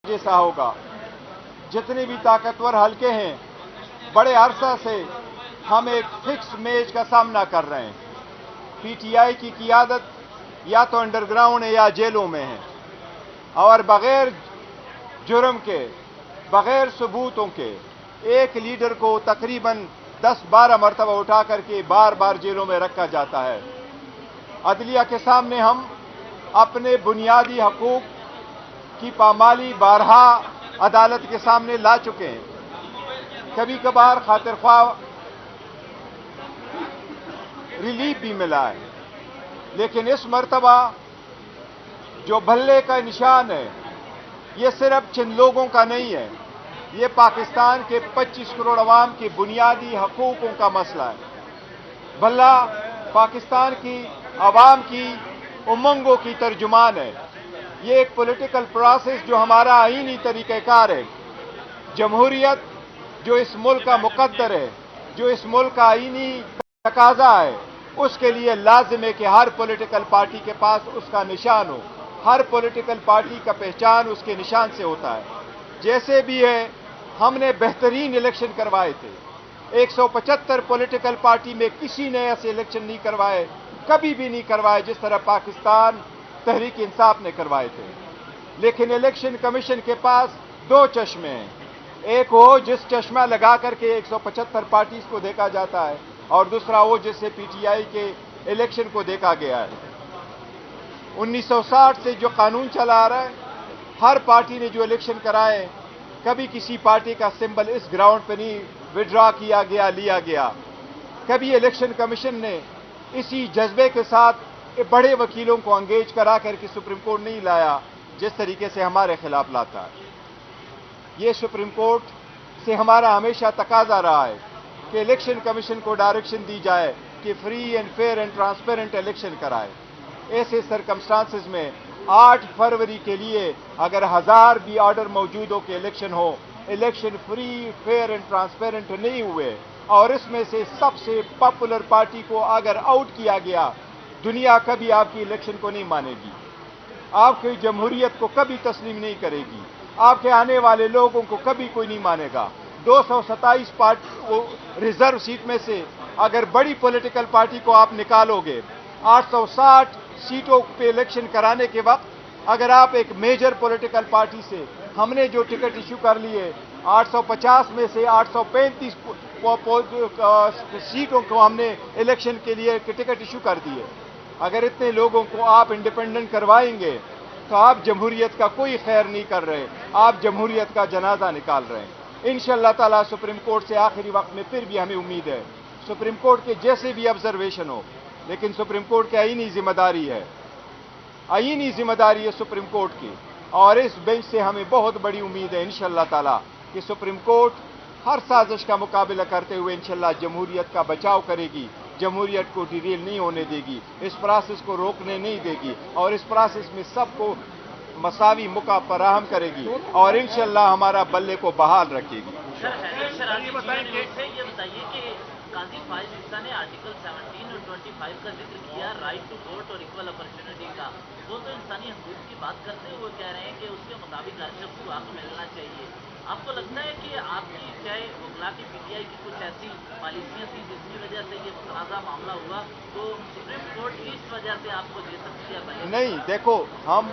जैसा होगा। जितने भी ताकतवर हलके हैं, बड़े अरसा से हम एक फिक्स मेज का सामना कर रहे हैं। पीटीआई की क़ियादत या तो अंडरग्राउंड है या जेलों में है, और बग़ैर जुर्म के, बग़ैर सबूतों के एक लीडर को तकरीबन 10-12 मरतबा उठा करके बार बार जेलों में रखा जाता है। अदलिया के सामने हम अपने बुनियादी हकूक़ की पामाली बारहा अदालत के सामने ला चुके हैं। कभी कभार खातिर ख्वाह रिलीफ भी मिला है, लेकिन इस मरतबा जो भल्ले का निशान है, ये सिर्फ चंद लोगों का नहीं है, ये पाकिस्तान के 25 करोड़ अवाम के बुनियादी हकूक़ों का मसला है। भल्ला पाकिस्तान की अवाम की उमंगों की तर्जुमान है। ये एक पॉलिटिकल प्रोसेस जो हमारा आईनी तरीक़ाकार है, जमहूरियत जो इस मुल्क का मुकद्दर है, जो इस मुल्क का आईनी तकाजा है, उसके लिए लाजिम है कि हर पॉलिटिकल पार्टी के पास उसका निशान हो। हर पॉलिटिकल पार्टी का पहचान उसके निशान से होता है। जैसे भी है, हमने बेहतरीन इलेक्शन करवाए थे। 175 पॉलिटिकल पार्टी में किसी ने ऐसे इलेक्शन नहीं करवाए, कभी भी नहीं करवाए जिस तरह पाकिस्तान तहरीक इंसाफ ने करवाए थे। लेकिन इलेक्शन कमीशन के पास दो चश्मे हैं, एक वो जिस चश्मा लगा करके 175 पार्टीज को देखा जाता है, और दूसरा वो जिससे पीटीआई के इलेक्शन को देखा गया है। 1960 से जो कानून चला आ रहा है, हर पार्टी ने जो इलेक्शन कराए, कभी किसी पार्टी का सिंबल इस ग्राउंड पर नहीं विड्रॉ किया गया, लिया गया। कभी इलेक्शन कमीशन ने इसी जज्बे के साथ बड़े वकीलों को अंगेज करा करके सुप्रीम कोर्ट नहीं लाया जिस तरीके से हमारे खिलाफ लाता है। ये सुप्रीम कोर्ट से हमारा हमेशा तकाजा रहा है कि इलेक्शन कमीशन को डायरेक्शन दी जाए कि free and fair and transparent election कराए। ऐसे सरकमस्टांसेस में 8 फरवरी के लिए अगर 1000 भी ऑर्डर मौजूद हो कि इलेक्शन हो, election free fair and transparent नहीं हुए और इसमें से सबसे पॉपुलर पार्टी को अगर आउट किया गया, दुनिया कभी आपकी इलेक्शन को नहीं मानेगी, आपकी जमहूरियत को कभी तस्लीम नहीं करेगी, आपके आने वाले लोगों को कभी कोई नहीं मानेगा। 227 रिजर्व सीट में से अगर बड़ी पॉलिटिकल पार्टी को आप निकालोगे, 860 सीटों पे इलेक्शन कराने के वक्त अगर आप एक मेजर पॉलिटिकल पार्टी से, हमने जो टिकट इशू कर लिए 850 में से 835 सीटों को हमने इलेक्शन के लिए टिकट इशू कर दिए। अगर इतने लोगों को आप इंडिपेंडेंट करवाएंगे तो आप जमहूरियत का कोई खैर नहीं कर रहे, आप जमहूरियत का जनाजा निकाल रहे हैं। इंशाअल्लाह ताला सुप्रीम कोर्ट से आखिरी वक्त में फिर भी हमें उम्मीद है, सुप्रीम कोर्ट के जैसे भी ऑब्जर्वेशन हो, लेकिन सुप्रीम कोर्ट की आईनी जिम्मेदारी है, आईनी जिम्मेदारी है सुप्रीम कोर्ट की, और इस बेंच से हमें बहुत बड़ी उम्मीद है इंशाअल्लाह ताला कि सुप्रीम कोर्ट हर साजिश का मुकाबला करते हुए इंशाअल्लाह जमहूरियत का बचाव करेगी, जमहूरियत को डिरेल नहीं होने देगी, इस प्रोसेस को रोकने नहीं देगी, और इस प्रोसेस में सबको मसावी मौका फराहम करेगी, और इंशाअल्लाह हमारा बल्ले को बहाल रखेगी। ये बताइए कि काजी फाइज इफ्ता ने आर्टिकल 17 और 25 का जिक्र किया, राइट टू वोट और इक्वल अपॉर्चुनिटी का। वो तो इंसानी हकूक की बात करते हुए कह रहे हैं कि उसके मुताबिक हर शख्स को हक मिलना चाहिए। आपको लगता है कि आपकी चाहे वकला की पीटीआई की कुछ ऐसी पॉलिसियाँ थी जिसकी वजह से ये तनाज़ा मामला हुआ, तो सुप्रीम कोर्ट इस वजह से आपको दे सकती है? नहीं, देखो, हम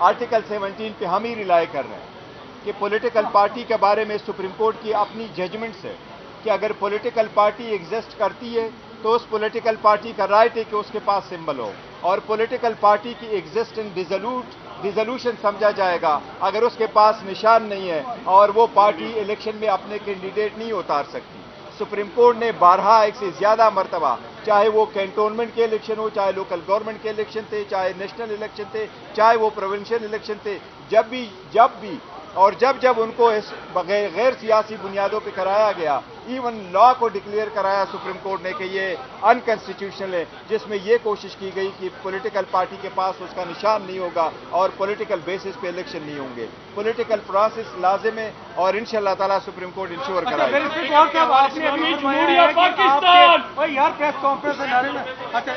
आर्टिकल 17 पे हम ही रिलाई कर रहे हैं कि पॉलिटिकल पार्टी के बारे में सुप्रीम कोर्ट की अपनी जजमेंट्स है कि अगर पॉलिटिकल पार्टी एग्जिस्ट करती है तो उस पॉलिटिकल पार्टी का राइट है कि उसके पास सिंबल हो, और पॉलिटिकल पार्टी की एग्जिस्टेंस डिसोल्यूशन समझा जाएगा अगर उसके पास निशान नहीं है और वो पार्टी इलेक्शन में अपने कैंडिडेट नहीं उतार सकती। सुप्रीम कोर्ट ने 12 एक से ज्यादा मरतबा, चाहे वो कैंटोनमेंट के इलेक्शन हो, चाहे लोकल गवर्नमेंट के इलेक्शन थे, चाहे नेशनल इलेक्शन थे, चाहे वो प्रोविंशियल इलेक्शन थे, जब भी और जब उनको इस गैर सियासी बुनियादों पर कराया गया, इवन लॉ को डिक्लेयर कराया सुप्रीम कोर्ट ने कि ये अनकॉन्स्टिट्यूशनल है, जिसमें ये कोशिश की गई कि पॉलिटिकल पार्टी के पास उसका निशान नहीं होगा और पॉलिटिकल बेसिस पे इलेक्शन नहीं होंगे। पॉलिटिकल प्रोसेस लाजिम है और इंशाअल्लाह ताला सुप्रीम कोर्ट इंश्योर कराएगा।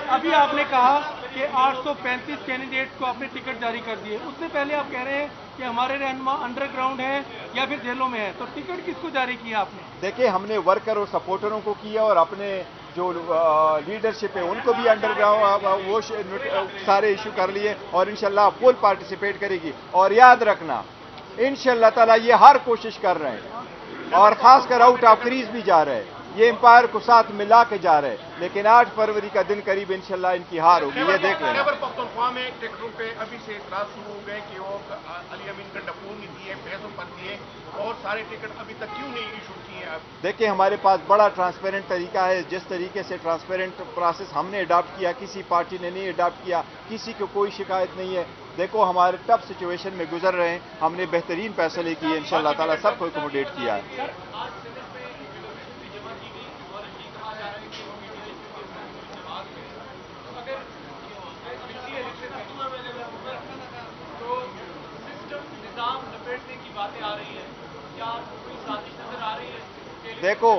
अभी आपने कहा कि 835 कैंडिडेट्स को आपने टिकट जारी कर दिए, उससे पहले आप कह रहे हैं कि हमारे रहनुमा अंडरग्राउंड है या फिर जेलों में है, तो टिकट किसको जारी किया आपने? देखिए, हमने वर्कर और सपोर्टरों को किया और अपने जो लीडरशिप है उनको भी अंडरग्राउंड वो सारे इशू कर लिए और इंशाल्लाह फुल पार्टिसिपेट करेगी। और याद रखना, इंशाल्लाह ताला ये हर कोशिश कर रहे हैं और खासकर आउट ऑफ क्रीज भी जा रहे हैं, ये एम्पायर को साथ मिला के जा रहे हैं, लेकिन 8 फरवरी का दिन करीब इंशाल्लाह इनकी हार होगी, ये देख लेना। खैबर पख्तूनख्वा में टिकटों पे अभी से इतराज शुरू हो गए कि वो अली अमीन का डपूर नहीं दिए, पैसों पर दिए और सारे टिकट अभी तक क्यों नहीं इशू किए आप? देखिए, हमारे पास बड़ा ट्रांसपेरेंट तरीका है। जिस तरीके से ट्रांसपेरेंट प्रोसेस हमने अडॉप्ट किया, किसी पार्टी ने नहीं अडॉप्ट किया, किसी को कोई शिकायत नहीं है। देखो, हमारे टफ सिचुएशन में गुजर रहे हैं, हमने बेहतरीन फैसले किए, इंशाल्लाह ताला सबको एकोमोडेट किया है। देखो,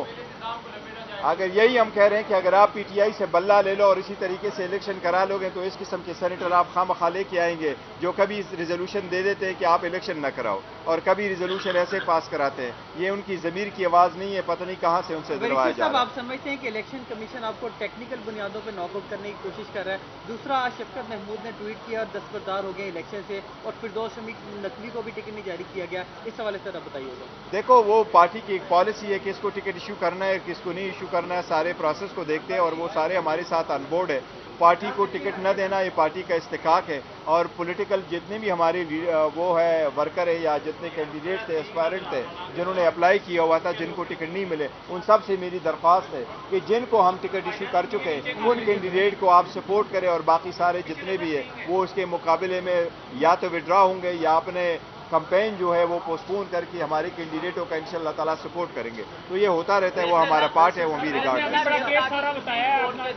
अगर यही हम कह रहे हैं कि अगर आप पीटीआई से बल्ला ले लो और इसी तरीके से इलेक्शन करा लोगे तो इस किस्म के सेनेटर आप खामखा लेके आएंगे जो कभी रिजोल्यूशन दे देते हैं कि आप इलेक्शन न कराओ और कभी रिजोल्यूशन ऐसे पास कराते हैं। ये उनकी ज़मीर की आवाज़ नहीं है, पता नहीं कहाँ से उनसे दिलवाया जा रहा है। आप समझते हैं कि इलेक्शन कमीशन आपको टेक्निकल बुनियादों पर नॉकआउट करने की कोशिश कर रहा है? दूसरा, आज शफकत महमूद ने ट्वीट किया और दस्तबरदार हो गए इलेक्शन से और फिरदौस शमीक नकवी को भी टिकट नहीं जारी किया गया, इस हवाले से बताइएगा। देखो, वो पार्टी की एक पॉलिसी है कि किसको टिकट इशू करना है, किसको नहीं इशू करना है, सारे प्रोसेस को देखते हैं और वो सारे हमारे साथ ऑन बोर्ड है। पार्टी को टिकट न देना ये पार्टी का इस्तिकाक है और पॉलिटिकल जितने भी हमारे वो है वर्कर है या जितने कैंडिडेट थे, एस्पायरेंट थे जिन्होंने अप्लाई किया हुआ था, जिनको टिकट नहीं मिले, उन सब से मेरी दरख्वास्त है कि जिनको हम टिकट इशू कर चुके हैं उन कैंडिडेट को आप सपोर्ट करें और बाकी सारे जितने भी है वो उसके मुकाबले में या तो विड्रॉ होंगे या अपने कैंपेन जो है वो पोस्टपोन करके हमारे कैंडिडेटों का इंशाल्लाह ताला सपोर्ट करेंगे। तो ये होता रहता है, वो हमारा पार्ट है, वो भी रिकॉर्ड है।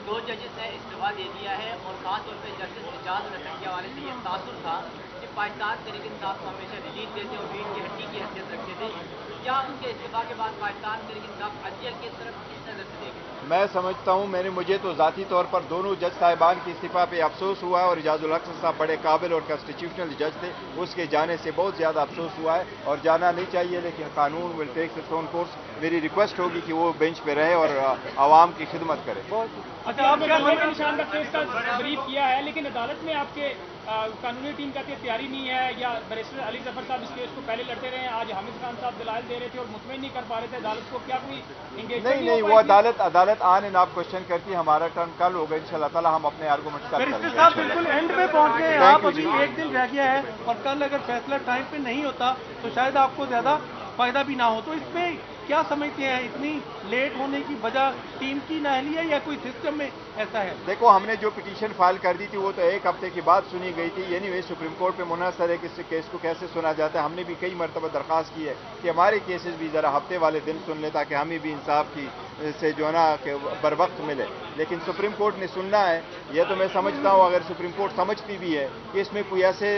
2 जजेस ने इस्तीफा दे दिया है और खासतौर पर जस्टिस एजाज रतन के हवाले से ये तासुर था कि पाकिस्तान तहरीक इंसाफ को हमेशा रिलीज देते और रीढ़ की हड्डी की हैसियत रखते थे। क्या उनके इस्तीफा के बाद पाकिस्तान तहरीक इंसाफ अजिया की तरफ किस नजर से देखें? मैं समझता हूं, मुझे तो ज़ाती तौर पर दोनों जज साहिबान की इस्तीफा पे अफसोस हुआ है और इजाजुल हक साहब बड़े काबिल और कॉन्स्टिट्यूशनल जज थे, उसके जाने से बहुत ज़्यादा अफसोस हुआ है और जाना नहीं चाहिए, लेकिन कानून will take its own course. मेरी रिक्वेस्ट होगी कि वो बेंच पे रहे और आवाम की खिदमत करे। अच्छा, आपने के निशान का केस का ब्रीफ किया है, लेकिन अदालत में आपके कानूनी टीम का तैयारी नहीं है या बैरिस्टर अली जफर साहब इस केस को पहले लड़ते रहे, आज हामिद खान साहब दलाइल दे रहे थे और मुतमईन नहीं कर पा रहे थे अदालत को, क्या कोई एंगेजमेंट नहीं, वो अदालत आन एंड आप क्वेश्चन करती है। हमारा टर्न कल होगा इंशाल्लाह ताला, हम अपने आर्गूमेंट कल करेंगे। साहब बिल्कुल एंड में पहुंच गए, आप अभी एक दिन रह गया है और कल अगर फैसला टाइम पे नहीं होता तो शायद आपको ज्यादा फायदा भी ना हो, तो इसमें क्या समझते हैं इतनी लेट होने की वजह टीम की नाअहली है या कोई सिस्टम में ऐसा है? देखो, हमने जो पिटीशन फाइल कर दी थी वो तो 1 हफ्ते के बाद सुनी गई थी। एनीवे सुप्रीम कोर्ट पे मुनहसर है कि इस केस को कैसे सुना जाता है। हमने भी कई मरतबा दरख्वास्त की है कि हमारे केसेस भी ज़रा हफ्ते वाले दिन सुन ले ताकि हमें भी इंसाफ की से जो है ना बर वक्त मिले, लेकिन सुप्रीम कोर्ट ने सुनना है। यह तो मैं समझता हूँ अगर सुप्रीम कोर्ट समझती भी है कि इसमें कोई ऐसे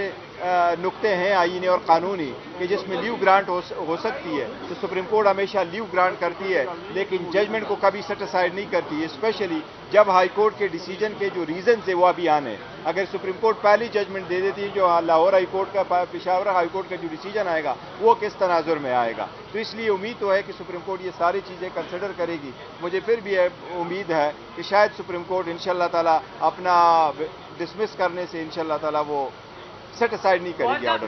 नुक्ते हैं आईनी और कानूनी कि जिसमें लीव ग्रांट हो सकती है तो सुप्रीम कोर्ट हमेशा लीव ग्रांट करती है, लेकिन जजमेंट को कभी सेट असाइड नहीं करती, स्पेशली जब हाई कोर्ट के डिसीजन के जो रीजन है वो अभी आने। अगर सुप्रीम कोर्ट पहली जजमेंट दे देती है, जो लाहौर हाई कोर्ट का पेशावर हाई कोर्ट का जो डिसीजन आएगा वो किस तनाजुर में आएगा, तो इसलिए उम्मीद तो है कि सुप्रीम कोर्ट ये सारी चीज़ें कंसिडर करेगी। मुझे फिर भी उम्मीद है कि शायद सुप्रीम कोर्ट इंशाल्लाह ताला अपना डिसमिस करने से इंशाल्लाह ताला वो सेट असाइड नहीं करेगी ऑर्डर।